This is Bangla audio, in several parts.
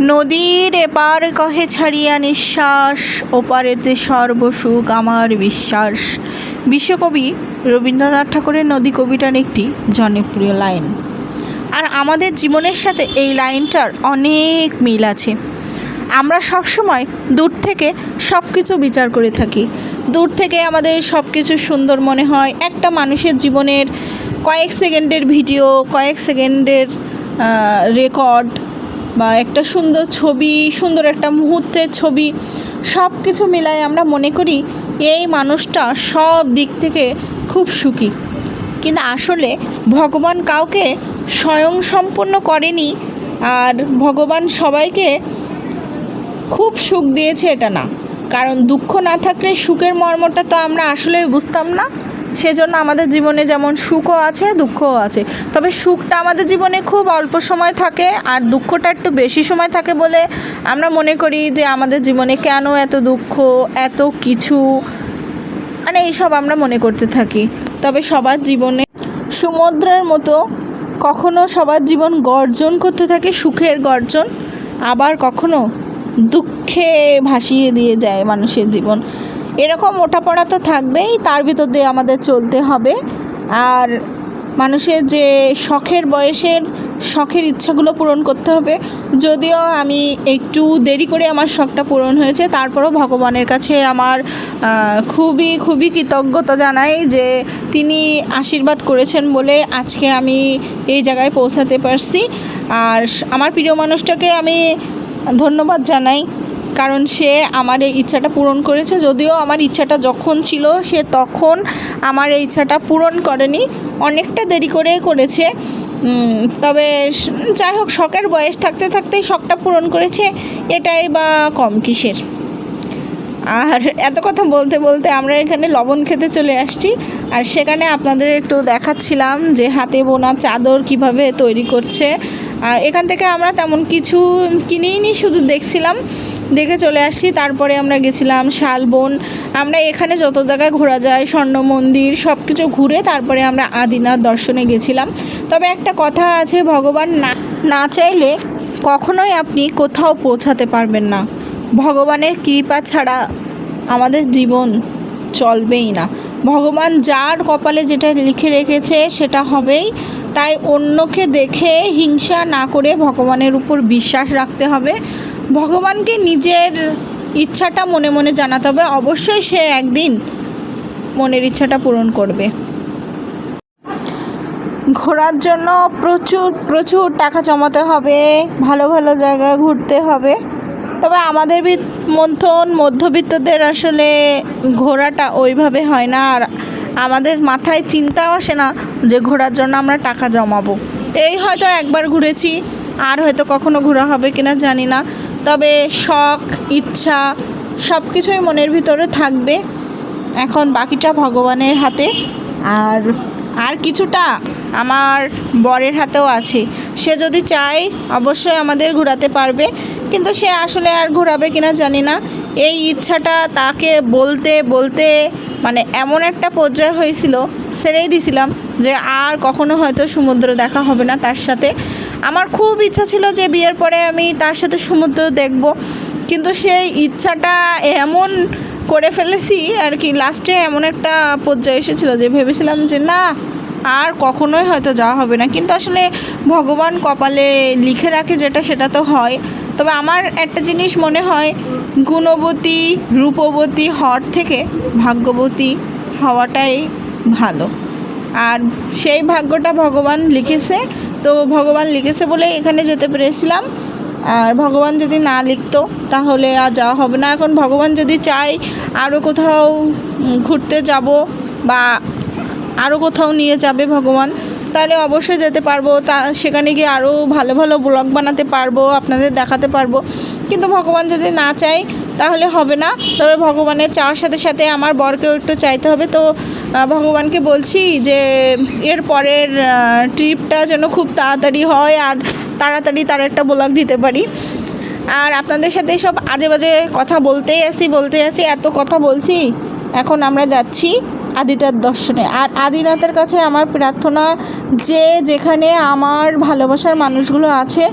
নদীর এপার কহে ছাড়িয়া নিঃশ্বাস, ওপারেতে সর্বসুখ আমার বিশ্বাস। বিশ্বকবি রবীন্দ্রনাথ ঠাকুরের নদী কবিতার একটি জনপ্রিয় লাইন, আর আমাদের জীবনের সাথে এই লাইনটার অনেক মিল আছে। আমরা সবসময় দূর থেকে সব কিছু বিচার করে থাকি। দূর থেকে আমাদের সব কিছু সুন্দর মনে হয়। একটা মানুষের জীবনের কয়েক সেকেন্ডের ভিডিও, কয়েক সেকেন্ডের রেকর্ড বা একটা সুন্দর ছবি, সুন্দর একটা মুহূর্তের ছবি, সব কিছু মিলাই আমরা মনে করি এই মানুষটা সব দিক থেকে খুব সুখী। কিন্তু আসলে ভগবান কাউকে স্বয়ং সম্পূর্ণ করেনি, আর ভগবান সবাইকে খুব সুখ দিয়েছে এটা না। কারণ দুঃখ না থাকলে সুখের মর্মটা তো আমরা আসলে বুঝতাম না। সেজন্য আমাদের জীবনে যেমন সুখও আছে, দুঃখও আছে। তবে সুখটা আমাদের জীবনে খুব অল্প সময় থাকে, আর দুঃখটা একটু বেশি সময় থাকে বলে আমরা মনে করি যে আমাদের জীবনে কেন এত দুঃখ, এত কিছু, মানে এইসব আমরা মনে করতে থাকি। তবে সবার জীবনে সমুদ্রের মতো কখনো সবার জীবন গর্জন করতে থাকে, সুখের গর্জন, আবার কখনো দুঃখে ভাসিয়ে দিয়ে যায় মানুষের জীবন। এরকম ওঠাপড়া তো থাকবেই, তার ভিতর দিয়ে আমাদের চলতে হবে। আর মানুষের যে শখের বয়সের শখের ইচ্ছাগুলো পূরণ করতে হবে। যদিও আমি একটু দেরি করে আমার শখটা পূরণ হয়েছে, তারপরও ভগবানের কাছে আমার খুবই খুবই কৃতজ্ঞতা জানাই যে তিনি আশীর্বাদ করেছেন বলে আজকে আমি এই জায়গায় পৌঁছাতে পারছি। আর আমার প্রিয় মানুষটাকে আমি ধন্যবাদ জানাই, কারণ সে আমার এই ইচ্ছাটা পূরণ করেছে। যদিও আমার ইচ্ছাটা যখন ছিল সে তখন আমার এই ইচ্ছাটা পূরণ করেনি, অনেকটা দেরি করে করেছে। তবে যাই হোক, শখের বয়স থাকতে থাকতেই শখটা পূরণ করেছে, এটাই বা কম কিসের। আর এত কথা বলতে বলতে আমরা এখানে লবণ খেতে চলে আসছি, আর সেখানে আপনাদের একটু দেখাচ্ছিলাম যে হাতে বোনা চাদর কিভাবে তৈরি করছে। এখান থেকে আমরা তেমন কিছু কিনেই নি, শুধু দেখছিলাম, দেখে চলে আসছি। তারপরে আমরা গেছিলাম শালবন। আমরা এখানে যত জায়গায় ঘোরা যায়, স্বর্ণ মন্দির, সব কিছু ঘুরে তারপরে আমরা আদিনাথ দর্শনে গেছিলাম। তবে একটা কথা আছে, ভগবান না চাইলে কখনোই আপনি কোথাও পৌঁছাতে পারবেন না। ভগবানের কৃপা ছাড়া আমাদের জীবন চলবেই না। ভগবান যার কপালে যেটা লিখে রেখেছে সেটা হবেই। তাই অন্যকে দেখে হিংসা না করে ভগবানের উপর বিশ্বাস রাখতে হবে। ভগবানকে নিজের ইচ্ছাটা মনে মনে জানাতে হবে, অবশ্যই সে একদিন মনের ইচ্ছাটা পূরণ করবে। ঘোরার জন্য প্রচুর প্রচুর টাকা জমাতে হবে, ভালো ভালো জায়গায় ঘুরতে হবে। তবে আমাদের মতন মধ্যবিত্তদের আসলে ঘোরাটা ওইভাবে হয় না, আর আমাদের মাথায় চিন্তাও আসে না যে ঘোরার জন্য আমরা টাকা জমাবো। এই হয়তো একবার ঘুরেছি, আর হয়তো কখনো ঘোরা হবে কিনা জানি না। তবে শখ, ইচ্ছা সব কিছুই মনের ভিতরে থাকবে। এখন বাকিটা ভগবানের হাতে, আর কিছুটা আমার বরের হাতেও আছে। সে যদি চায় অবশ্যই আমাদের ঘোরাতে পারবে, কিন্তু সে আসলে আর ঘোরাবে কিনা জানি না। এই ইচ্ছাটা তাকে বলতে বলতে মানে এমন একটা পর্যায়ে হয়েছিল, ছেড়েই দিছিলাম যে আর কখনো হয়তো সমুদ্র দেখা হবে না তার সাথে। আমার খুব ইচ্ছা ছিল যে বিয়ের পরে আমি তার সাথে সমুদ্র দেখব, কিন্তু সেই ইচ্ছাটা এমন করে ফেলেছি আর কি, লাস্টে এমন একটা পর্যায়ে এসেছিল যে ভেবেছিলাম যে না, আর কখনোই হয়তো যাওয়া হবে না। কিন্তু আসলে ভগবান কপালে লিখে রাখে যেটা, সেটা তো হয়। তবে আমার একটা জিনিস মনে হয়, গুণবতী রূপবতী হওয়ার থেকে ভাগ্যবতী হওয়াটাই ভালো। আর সেই ভাগ্যটা ভগবান লিখেছে, তো ভগবান লিখেছে বলে এখানে যেতে পেরেছিলাম। আর ভগবান যদি না লিখতো তাহলে আর যাওয়া হবে না। এখন ভগবান যদি চায় আরও কোথাও ঘুরতে যাব বা আরও কোথাও নিয়ে যাবে ভগবান, তাহলে অবশ্যই যেতে পারবো। সেখানে গিয়ে আরও ভালো ভালো ব্লগ বানাতে পারবো, আপনাদের দেখাতে পারবো। কিন্তু ভগবান যদি না চায় তাহলে হবে না। তবে ভগবানের চাওয়ার সাথে সাথে আমার বরকেও একটু চাইতে হবে। তো ভগবানকে বলছি যে এর পরের ট্রিপটা যেন খুব তাড়াতাড়ি হয়, আর তাড়াতাড়ি তার একটা ব্লগ দিতে পারি। আর আপনাদের সাথে সব আজে বাজে কথা বলতেই আসি, এত কথা বলছি। এখন আমরা যাচ্ছি আদিনাথ দর্শনে। আর আদিনাথের কাছে আমার প্রার্থনা যে যেখানে আমার ভালোবাসার মানুষগুলো আছে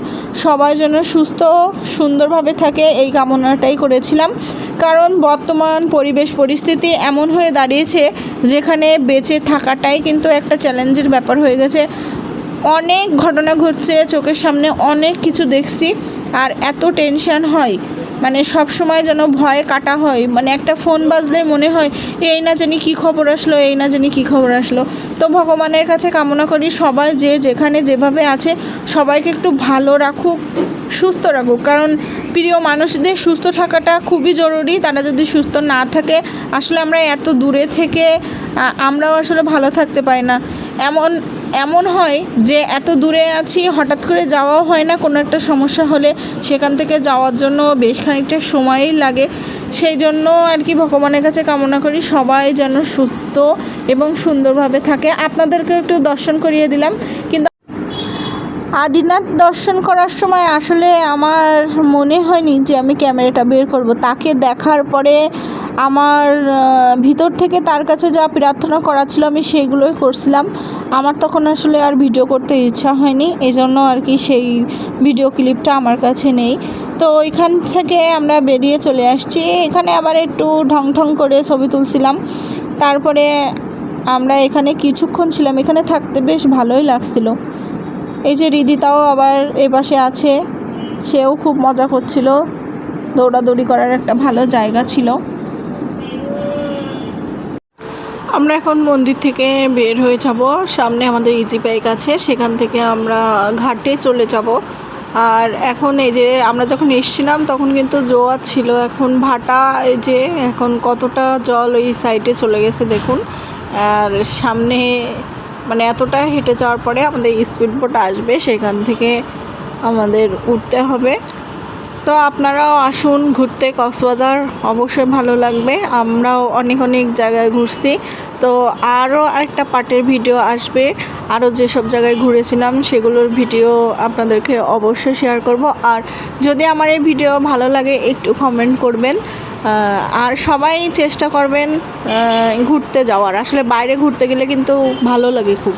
সবাই যেন সুস্থ সুন্দরভাবে থাকে, এই কামনাটাই করেছিলাম। কারণ বর্তমান পরিবেশ পরিস্থিতি এমন হয়ে দাঁড়িয়েছে যেখানে বেঁচে থাকাটাই কিন্তু একটা চ্যালেঞ্জের ব্যাপার হয়ে গেছে। অনেক ঘটনা ঘটছে চোখের সামনে, অনেক কিছু দেখছি, আর এত টেনশন হয়, মানে সব সময় যেন ভয়ে কাটা হয়। মানে একটা ফোন বাজলে মনে হয় এই না জানি কী খবর আসলো, এই না জানি কী খবর আসলো। তো ভগবানের কাছে কামনা করি সবাই যে যেখানে যেভাবে আছে সবাইকে একটু ভালো রাখুক, সুস্থ রাখুক। কারণ প্রিয় মানুষদের সুস্থ থাকাটা খুবই জরুরি। তারা যদি সুস্থ না থাকে আসলে আমরা এত দূরে থেকে আমরাও আসলে ভালো থাকতে পারি না। এমন হয় যে এত দূরে আছি, হঠাৎ করে যাওয়াও হয় না। কোনো একটা সমস্যা হলে সেখান থেকে যাওয়ার জন্য বেশ খানিকটা সময়ই লাগে। সেই জন্য আর কি ভগবানের কাছে কামনা করি সবাই যেন সুস্থ এবং সুন্দরভাবে থাকে। আপনাদেরকে একটু দর্শন করিয়ে দিলাম। কিন্তু আদিনাথ দর্শন করার সময় আসলে আমার মনে হয়নি যে আমি ক্যামেরাটা বের করব। তাকে দেখার পরে আমার ভিতর থেকে তার কাছে যা প্রার্থনা করা ছিল আমি সেগুলোই করছিলাম। আমার তখন আসলে আর ভিডিও করতে ইচ্ছা হয়নি, এজন্য আর কি সেই ভিডিও ক্লিপটা আমার কাছে নেই। তো ওইখান থেকে আমরা বেরিয়ে চলে আসছি। এখানে আবার একটু ঢং করে ছবি তুলছিলাম। তারপরে আমরা এখানে কিছুক্ষণ ছিলাম, এখানে থাকতে বেশ ভালোই লাগছিল। এই যে রিদিতাও আবার এ পাশে আছে, সেও খুব মজা করছিল। দৌড়াদৌড়ি করার একটা ভালো জায়গা ছিল। আমরা এখন মন্দির থেকে বের হয়ে যাব। সামনে আমাদের ইজি বাইক আছে, সেখান থেকে আমরা ঘাটে চলে যাব। আর এখন এই যে আমরা যখন এসেছিলাম তখন কিন্তু জোয়ার ছিল, এখন ভাটা। এই যে এখন কতটা জল ওই সাইডে চলে গেছে দেখুন। আর সামনে মানে এতটা হেঁটে যাওয়ার পরে আমাদের স্পিড বোট আসবে, সেখান থেকে আমাদের উঠতে হবে। তো আপনারাও আসুন ঘুরতে কক্সবাজার, অবশ্যই ভালো লাগবে। আমরাও অনেক জায়গায় ঘুরছি। তো আরও আরেকটা পার্টের ভিডিও আসবে, আরও যেসব জায়গায় ঘুরেছিলাম সেগুলোর ভিডিও আপনাদেরকে অবশ্যই শেয়ার করব। আর যদি আমার এই ভিডিও ভালো লাগে একটু কমেন্ট করবেন। আর সবাই চেষ্টা করবেন ঘুরতে যাওয়ার। আসলে বাইরে ঘুরতে গেলে কিন্তু ভালো লাগে খুব।